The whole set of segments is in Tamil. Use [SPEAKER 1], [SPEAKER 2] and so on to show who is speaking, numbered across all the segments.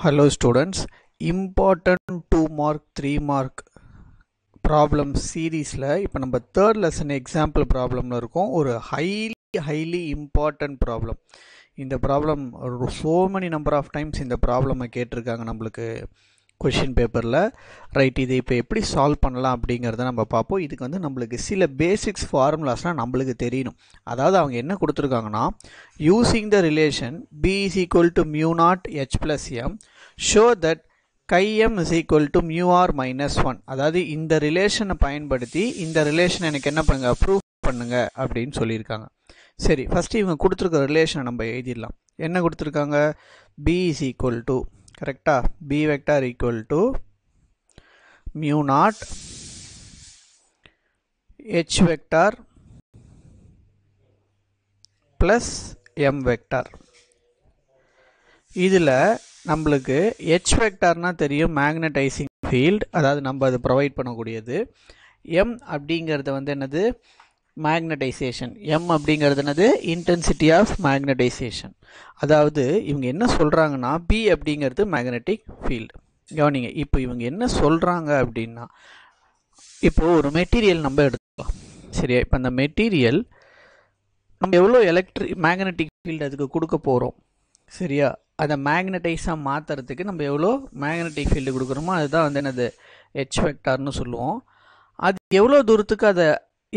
[SPEAKER 1] Hello students, important 2 mark 3 mark problem seriesல இப்போ நம்ம third lesson example problemல இருக்கோம். ஒரு highly important problem. இந்த problem so many number of times இந்த problem கேட்டிருக்காங்க நம்மளுக்கு question paperல. ரைட், இதை இப்போ எப்படி சால்வ் பண்ணலாம் அப்படிங்கிறத நம்ம பார்ப்போம். இதுக்கு வந்து நம்மளுக்கு சில பேசிக்ஸ் ஃபார்முலாஸ்லாம் நம்மளுக்கு தெரியணும். அதாவது அவங்க என்ன கொடுத்துருக்காங்கன்னா, using the relation b is equal to mu naught h plus m show that chi m is equal to mu r minus 1. அதாவது இந்த ரிலேஷனை பயன்படுத்தி இந்த ரிலேஷன் எனக்கு என்ன பண்ணுங்க, ப்ரூஃப் பண்ணுங்க அப்படின்னு சொல்லியிருக்காங்க. சரி, ஃபர்ஸ்ட் இவங்க கொடுத்துருக்க ரிலேஷனை நம்ம எழுதிடலாம். என்ன கொடுத்துருக்காங்க, b is equal to, கரெக்டா, b vector equal to mu naught h vector plus m vector. இதில் நம்மளுக்கு h வெக்டார்னா தெரியும், மேக்னடைசிங் ஃபீல்டு, அதாவது நம்ம அது ப்ரொவைட் பண்ணக்கூடியது. m அப்படிங்கிறது வந்து என்னது, மேக்னடைசேஷன். m அப்படிங்கிறது என்னது, இன்டென்சிட்டி ஆஃப் மேக்னடைசேஷன். அதாவது இவங்க என்ன சொல்கிறாங்கன்னா, p அப்படிங்கிறது மேக்னெட்டிக் ஃபீல்டு. கவனிங்க, இப்போ இவங்க என்ன சொல்கிறாங்க அப்படின்னா, இப்போ ஒரு மெட்டீரியல் நம்ம எடுத்துக்கலாம். சரியா, இப்போ அந்த மெட்டீரியல் நம்ம எவ்வளோ மேக்னெட்டிக் ஃபீல்டு அதுக்கு கொடுக்க போகிறோம். சரியா, அதை மேக்னடைஸாக மாற்றுறதுக்கு நம்ம எவ்வளோ மேக்னெட்டிக் ஃபீல்டு கொடுக்குறோமோ அதுதான் வந்து என்னது, ஹெச் வெக்டார்னு சொல்லுவோம். அது எவ்வளோ தூரத்துக்கு அதை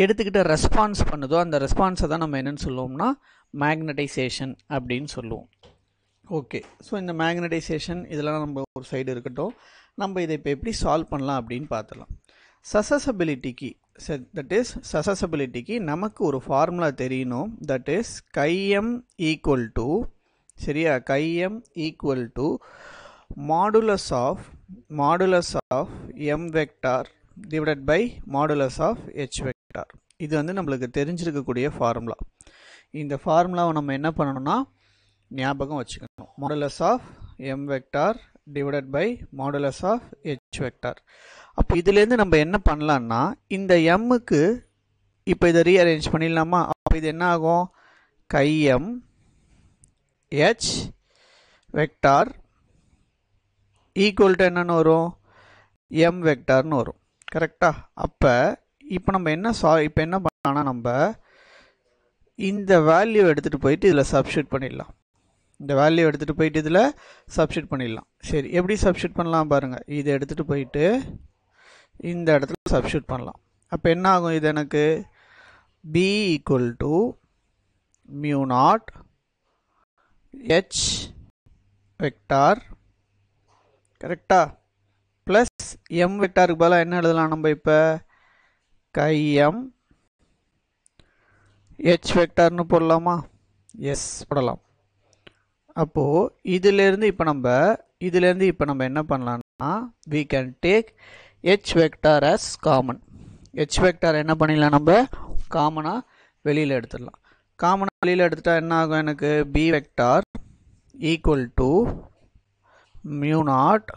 [SPEAKER 1] எடுத்துக்கிட்ட ரெஸ்பான்ஸ் பண்ணுதோ அந்த ரெஸ்பான்ஸை தான் நம்ம என்னென்னு சொல்லுவோம்னா மேக்னடைசேஷன் அப்படின்னு சொல்லுவோம். ஓகே, ஸோ இந்த மேக்னடைசேஷன் இதெல்லாம் நம்ம ஒரு சைடு இருக்கட்டும். நம்ம இதை இப்போ எப்படி சால்வ் பண்ணலாம் அப்படின்னு பார்த்துலாம். சசசபிலிட்டிக்கு, தட் இஸ் சசசபிலிட்டிக்கு நமக்கு ஒரு ஃபார்முலா தெரியணும். That is chi m equal to, சரியா, chi m equal to modulus of m vector divided by modulus of h vector. இது வந்து நம்மளுக்கு தெரிஞ்சிருக்கக்கூடிய ஃபார்முலா. இந்த ஃபார்முலாவை நம்ம என்ன பண்ணணும்னா ஞாபகம் வச்சுக்கணும். Modulus of m vector divided by modulus of h vector. அப்போ இதுலேருந்து நம்ம என்ன பண்ணலான்னா, இந்த mக்கு இப்போ இதை ரீஅரேஞ்ச் பண்ணிடலாமா. அப்போ இது என்ன ஆகும், chi m h vector equal to என்னன்னு வரும், m வெக்டார்னு வரும். கரெக்டா. அப்போ இப்போ நம்ம இப்போ என்ன பண்ணலாம்னா, நம்ம இந்த வேல்யூ எடுத்துகிட்டு போயிட்டு இதில் சப்ஸ்டியூட் பண்ணிடலாம். இந்த வேல்யூ எடுத்துகிட்டு போயிட்டு இதில் சப்ஸ்டியூட் பண்ணிடலாம். சரி, எப்படி சப்ஸ்டியூட் பண்ணலாம் பாருங்கள். இதை எடுத்துகிட்டு போயிட்டு இந்த இடத்துல சப்ஸ்டியூட் பண்ணலாம். அப்போ என்ன ஆகும், இது எனக்கு b equal to mu naught h vector, கரெக்டா, ப்ளஸ் m வெக்டாருக்கு பதிலாக என்ன எழுதலாம் நம்ம இப்போ, chi m h வெக்டார்னு போடலாமா. எஸ், போடலாம். அப்போது இதிலேருந்து இப்போ நம்ம என்ன பண்ணலாம்னா, we can take h vector as common. h vector என்ன பண்ணிடலாம், நம்ம காமனாக வெளியில் எடுத்துடலாம். காமனாக வெளியில் எடுத்துட்டா என்ன ஆகும், எனக்கு b vector equal to mu naught,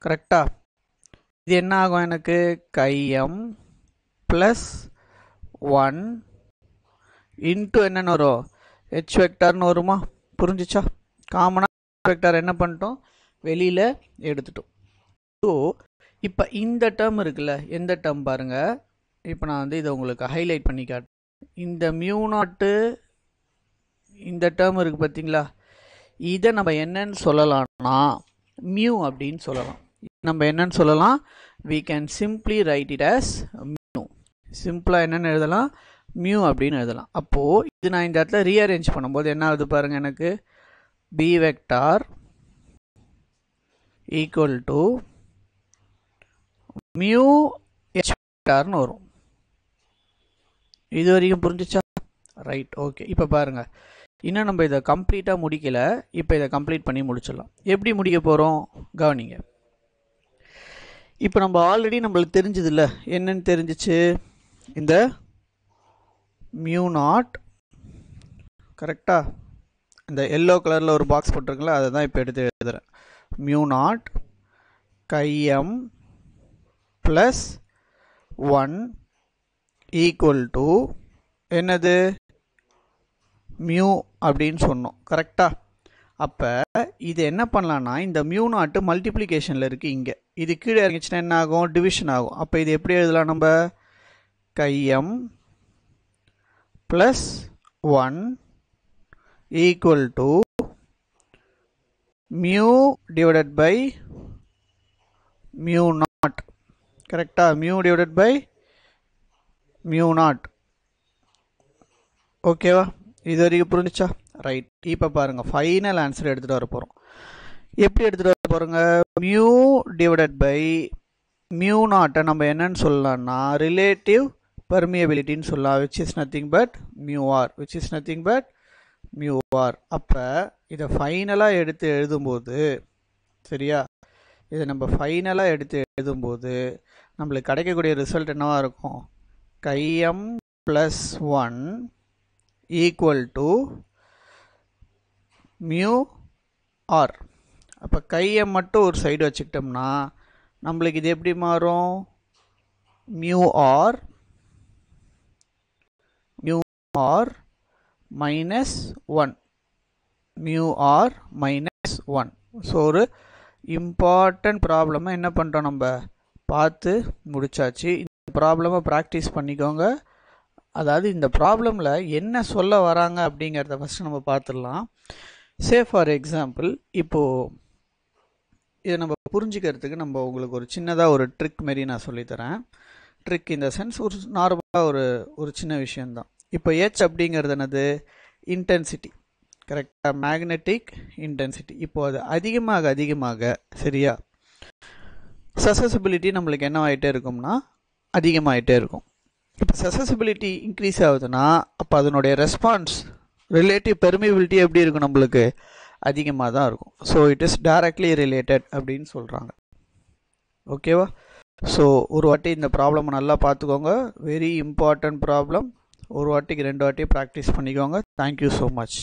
[SPEAKER 1] கரெக்டா. இது என்ன ஆகும், எனக்கு chi m ப்ளஸ் 1 இன்ட்டு என்னென்னு வரும், h வெக்டார்னு வருமா. புரிஞ்சிச்சா. காமனாக வெக்டார் என்ன பண்ணிட்டோம், வெளியில் எடுத்துட்டோம். ஸோ இப்போ இந்த டேர்ம் இருக்குல்ல, எந்த டேர்ம் பாருங்கள். இப்போ நான் வந்து இதை உங்களுக்கு ஹைலைட் பண்ணி காட்டுறேன். இந்த மியூ நாட்டு இந்த டேர்ம் இருக்குது பார்த்தீங்களா, இதை நம்ம என்னன்னு சொல்லலாம்னா மியூ அப்படின்னு சொல்லலாம். நம்ம என்னன்னு சொல்லலாம், we can simply write it as mu. சிம்பிளாக என்னென்னு எழுதலாம், மியூ அப்படின்னு எழுதலாம். அப்போது இது நான் இந்த இடத்துல ரீஅரேஞ்ச் பண்ணும்போது என்ன ஆகுது பாருங்கள், எனக்கு b vector equal to mu h வெக்டார்னு வரும். இது வரைக்கும் புரிஞ்சிச்சா. Right, okay. இப்போ பாருங்கள், இன்னும் நம்ம இதை கம்ப்ளீட்டாக முடிக்கலை. இப்போ இதை கம்ப்ளீட் பண்ணி முடிச்சிடலாம். எப்படி முடிக்க போகிறோம் கவனிங்க. இப்போ நம்ம ஆல்ரெடி நம்மளுக்கு தெரிஞ்சது இல்லை, என்னன்னு தெரிஞ்சிச்சு, இந்த மியூ நாட், கரெக்டா, இந்த எல்லோ கலரில் ஒரு பாக்ஸ் போட்டிருக்குங்களா, அதை தான் இப்போ எடுத்து எழுதுகிறேன். Mu not chi m plus 1 equal to என்னது, மியூ அப்படின்னு சொன்னோம். கரெக்டா. அப்போ இது என்ன பண்ணலான்னா இந்த மியூ நாட்டு மல்டிப்ளிகேஷனில் இருக்குது இங்கே, இது கீழே இறங்கிச்சுன்னா என்ன ஆகும், டிவிஷன் ஆகும். அப்போ இது எப்படி எழுதலாம் நம்ம, கைஎம் plus 1 equal to mu divided by mu naught. கரெக்டாக, mu divided by mu naught. ஓகேவா, இது வரைக்கும் புரிஞ்சிச்சா? ரைட். இப்போ பாருங்கள், ஃபைனல் ஆன்சர் எடுத்துகிட்டு வர போகிறோம். எப்படி எடுத்துகிட்டு வர போகிறோங்க, மியூ டிவைடட் பை மியூ நாட்டை நம்ம என்னன்னு சொல்லலாம்னா ரிலேட்டிவ் பெர்மியபிலிட்டின்னு சொல்லலாம், which is nothing but mu R, which is nothing but mu R. அப்போ இதை ஃபைனலாக எடுத்து எழுதும்போது, சரியா, இதை நம்ம ஃபைனலாக எடுத்து எழுதும்போது நம்மளுக்கு கிடைக்கக்கூடிய ரிசல்ட் என்னவாக இருக்கும், chi M plus 1 equal to mu R. அப்போ கைஎம் மட்டும் ஒரு சைடு வச்சுக்கிட்டோம்னா நம்மளுக்கு இது எப்படி மாறும், mu R minus 1, mu R minus 1. So ஒரு இம்பார்ட்டன்ட் ப்ராப்ளமை என்ன பண்ணுறோம், நம்ம பார்த்து முடிச்சாச்சு. இந்த ப்ராப்ளமை ப்ராக்டிஸ் பண்ணிக்கோங்க. அதாவது இந்த ப்ராப்ளமில் என்ன சொல்ல வராங்க அப்படிங்கிறத ஃபஸ்ட்டு நம்ம பார்த்துடலாம். சே ஃபார் எக்ஸாம்பிள், இப்போது இதை நம்ம புரிஞ்சுக்கிறதுக்கு நம்ம உங்களுக்கு ஒரு சின்னதாக ஒரு ட்ரிக் மாரி நான் சொல்லித்தரேன். ட்ரிக் இந்த சென்ஸ் ஒரு நார்மலாக ஒரு சின்ன விஷயந்தான். இப்போ H அப்படிங்கிறது என்னது, இன்டென்சிட்டி. கரெக்டாக, மேக்னெட்டிக் இன்டென்சிட்டி. இப்போ அது அதிகமாக சரியா, சசசிபிலிட்டி நம்மளுக்கு என்ன ஆகிட்டே இருக்கும்னா அதிகமாகிட்டே இருக்கும். இப்போ சசசிபிலிட்டி இன்க்ரீஸ் ஆகுதுன்னா அப்போ அதனுடைய ரெஸ்பான்ஸ் ரிலேட்டிவ் பெர்மிபிலிட்டி எப்படி இருக்கும், நம்மளுக்கு அதிகமாக தான் இருக்கும். So it is directly related அப்படின்னு சொல்கிறாங்க. ஓகேவா? ஸோ ஒரு வாட்டி இந்த ப்ராப்ளமை நல்லா பார்த்துக்கோங்க. Very important problem. ஒரு வாட்டிக்கு 2 வாட்டி ப்ராக்டிஸ் பண்ணிக்கோங்க. Thank you so much.